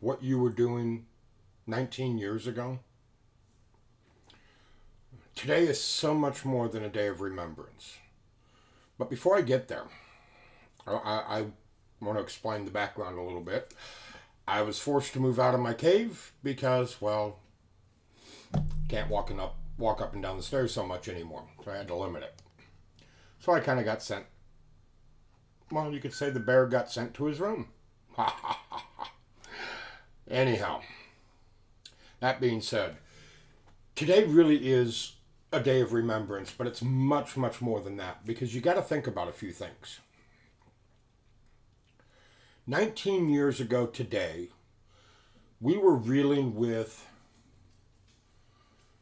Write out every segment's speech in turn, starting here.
what you were doing 19 years ago? Today is so much more than a day of remembrance. But before I get there, I want to explain the background a little bit. I was forced to move out of my cave because, well, can't walk up and down the stairs so much anymore. So I had to limit it. So I kind of got sent. Well, you could say the bear got sent to his room. Anyhow, that being said, today really is a day of remembrance, but it's much, much more than that because you got to think about a few things. 19 years ago today, we were reeling with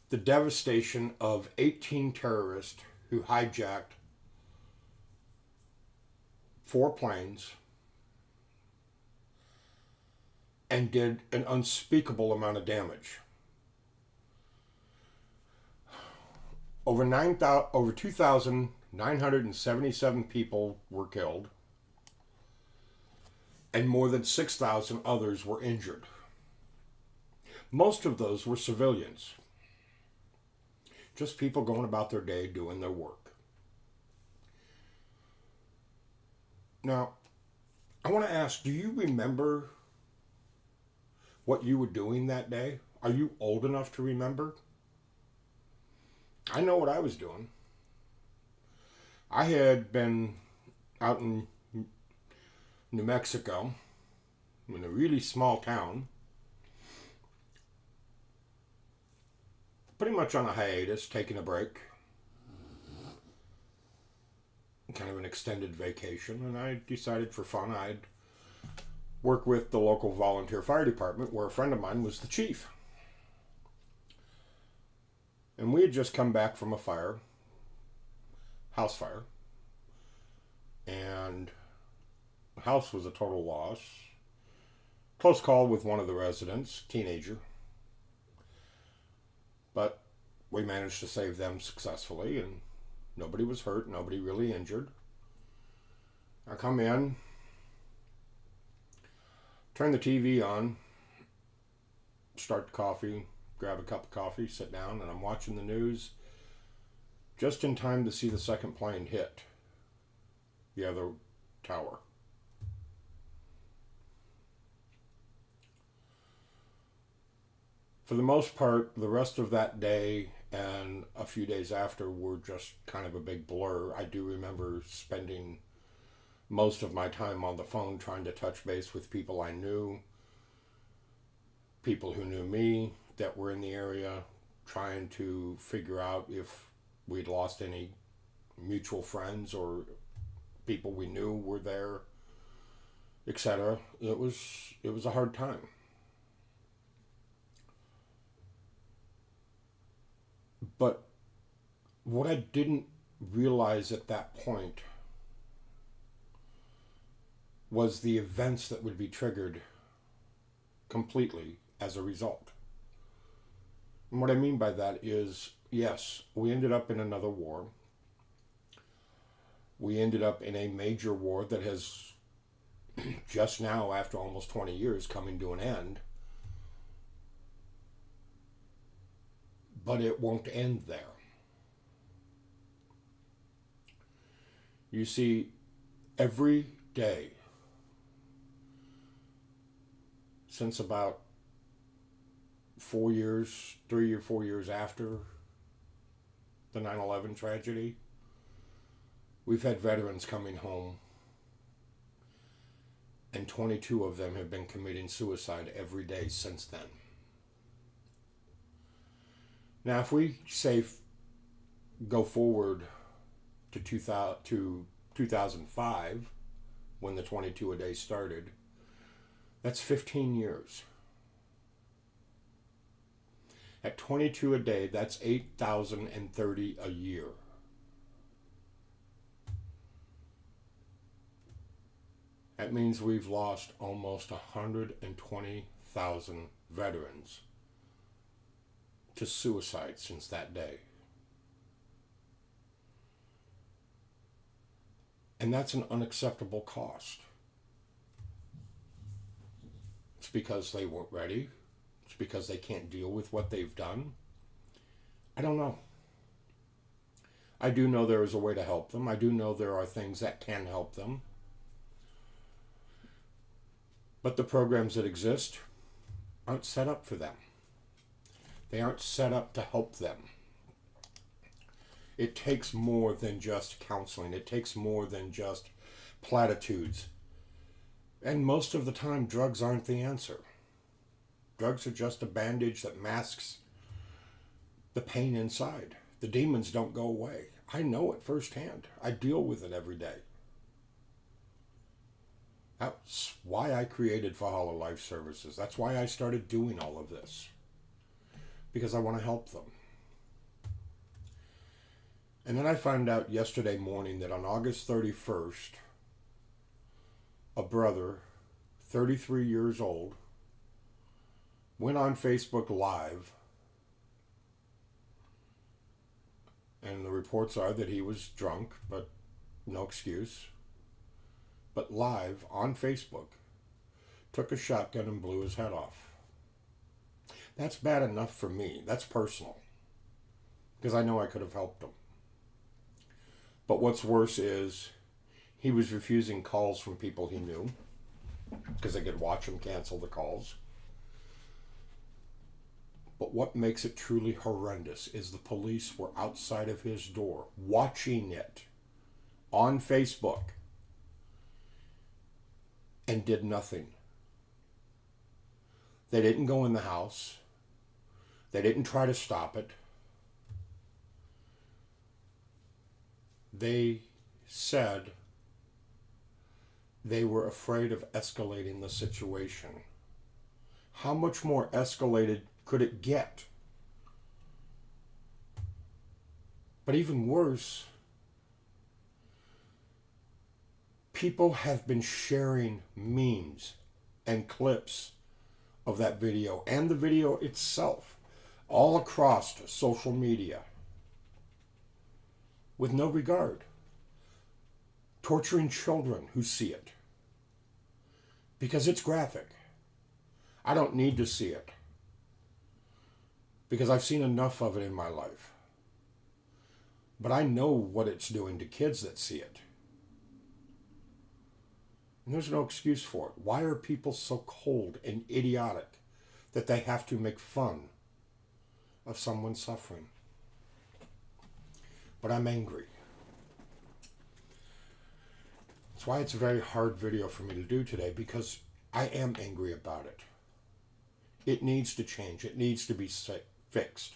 the devastation of 18 terrorists who hijacked 4 planes and did an unspeakable amount of damage. Over 2,977 people were killed, and more than 6,000 others were injured. Most of those were civilians, just people going about their day doing their work. Now, I want to ask, do you remember what you were doing that day? Are you old enough to remember? I know what I was doing. I had been out in New Mexico, in a really small town, pretty much on a hiatus, taking a break, kind of an extended vacation, and I decided for fun I'd work with the local volunteer fire department where a friend of mine was the chief. And we had just come back from a fire, house fire, and the house was a total loss. Close call with one of the residents, teenager. But we managed to save them successfully, and nobody was hurt, nobody really injured. I come in, turn the TV on, start the coffee, grab a cup of coffee, sit down, and I'm watching the news just in time to see the second plane hit the other tower. For the most part, the rest of that day and a few days after were just kind of a big blur. I do remember spending most of my time on the phone trying to touch base with people I knew, people who knew me that were in the area, trying to figure out if we'd lost any mutual friends or people we knew were there, etc. It was a hard time. But what I didn't realize at that point was the events that would be triggered completely as a result. And what I mean by that is, yes, we ended up in another war. We ended up in a major war that has just now, after almost 20 years, coming to an end. But it won't end there. You see, every day since about 3 or 4 years after the 9/11 tragedy, we've had veterans coming home, and 22 of them have been committing suicide every day since then. Now, if we say go forward to 2005, when the 22 a day started, that's 15 years. At 22 a day, that's 8,030 a year. That means we've lost almost 120,000 veterans to suicide since that day. And that's an unacceptable cost. It's because they weren't ready. It's because they can't deal with what they've done. I don't know. I do know there is a way to help them. I do know there are things that can help them. But the programs that exist aren't set up for them. They aren't set up to help them. It takes more than just counseling. It takes more than just platitudes. And most of the time, drugs aren't the answer. Drugs are just a bandage that masks the pain inside. The demons don't go away. I know it firsthand. I deal with it every day. That's why I created Valhalla Life Services. That's why I started doing all of this. Because I want to help them. And then I found out yesterday morning that on August 31st, a brother, 33 years old, went on Facebook Live, and the reports are that he was drunk, but no excuse, but live on Facebook, took a shotgun and blew his head off. That's bad enough for me. That's personal, because I know I could have helped him. But what's worse is he was refusing calls from people he knew, because they could watch him cancel the calls. But what makes it truly horrendous is the police were outside of his door, watching it on Facebook, and did nothing. They didn't go in the house. They didn't try to stop it. They said they were afraid of escalating the situation. How much more escalated could it get? But even worse, people have been sharing memes and clips of that video and the video itself all across social media with no regard, torturing children who see it because it's graphic. I don't need to see it because I've seen enough of it in my life. But I know what it's doing to kids that see it. And there's no excuse for it. Why are people so cold and idiotic that they have to make fun of someone suffering? But I'm angry. That's why it's a very hard video for me to do today, because I am angry about it. It needs to change. It needs to be fixed.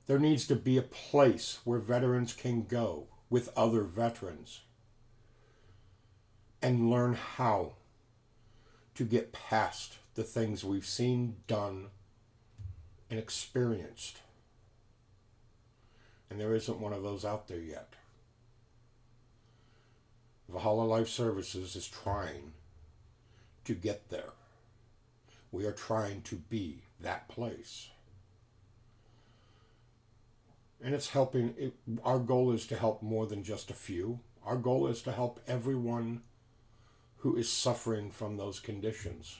There needs to be a place where veterans can go with other veterans and learn how to get past the things we've seen, done, and experienced. And there isn't one of those out there yet. Valhalla Life Services is trying to get there. We are trying to be that place. And it's helping. Our goal is to help more than just a few. Our goal is to help everyone who is suffering from those conditions.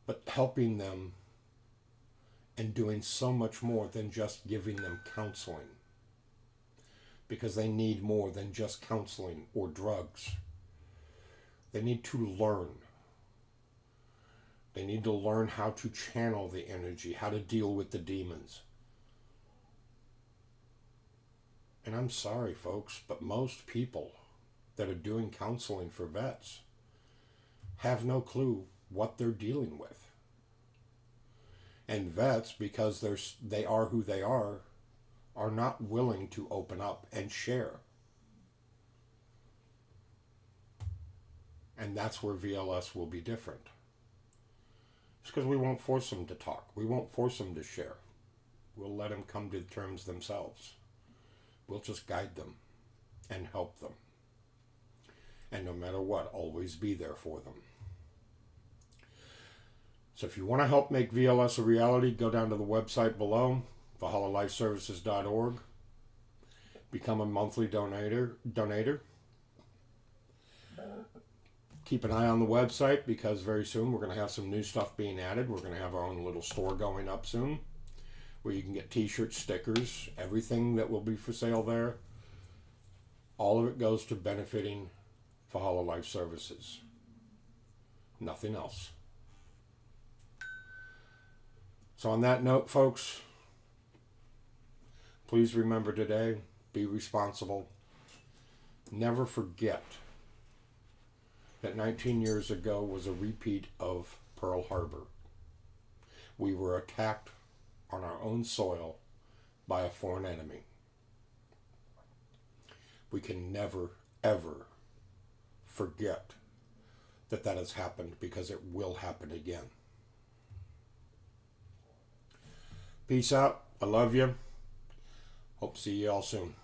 But helping them and doing so much more than just giving them counseling. Because they need more than just counseling or drugs. They need to learn. They need to learn how to channel the energy, how to deal with the demons. And I'm sorry, folks, but most people that are doing counseling for vets have no clue what they're dealing with. And vets, because they are who they are not willing to open up and share. And that's where VLS will be different. It's because we won't force them to talk. We won't force them to share. We'll let them come to terms themselves. We'll just guide them and help them. And no matter what, always be there for them. So if you want to help make VLS a reality, go down to the website below, valhallalifeservices.org. Become a monthly donator. Keep an eye on the website because very soon we're going to have some new stuff being added. We're going to have our own little store going up soon where you can get t-shirts, stickers, everything that will be for sale there. All of it goes to benefiting Valhalla Life Services. Nothing else. So on that note, folks, please remember today, be responsible. Never forget that 19 years ago was a repeat of Pearl Harbor. We were attacked on our own soil by a foreign enemy. We can never, ever forget that that has happened because it will happen again. Peace out. I love you. Hope to see you all soon.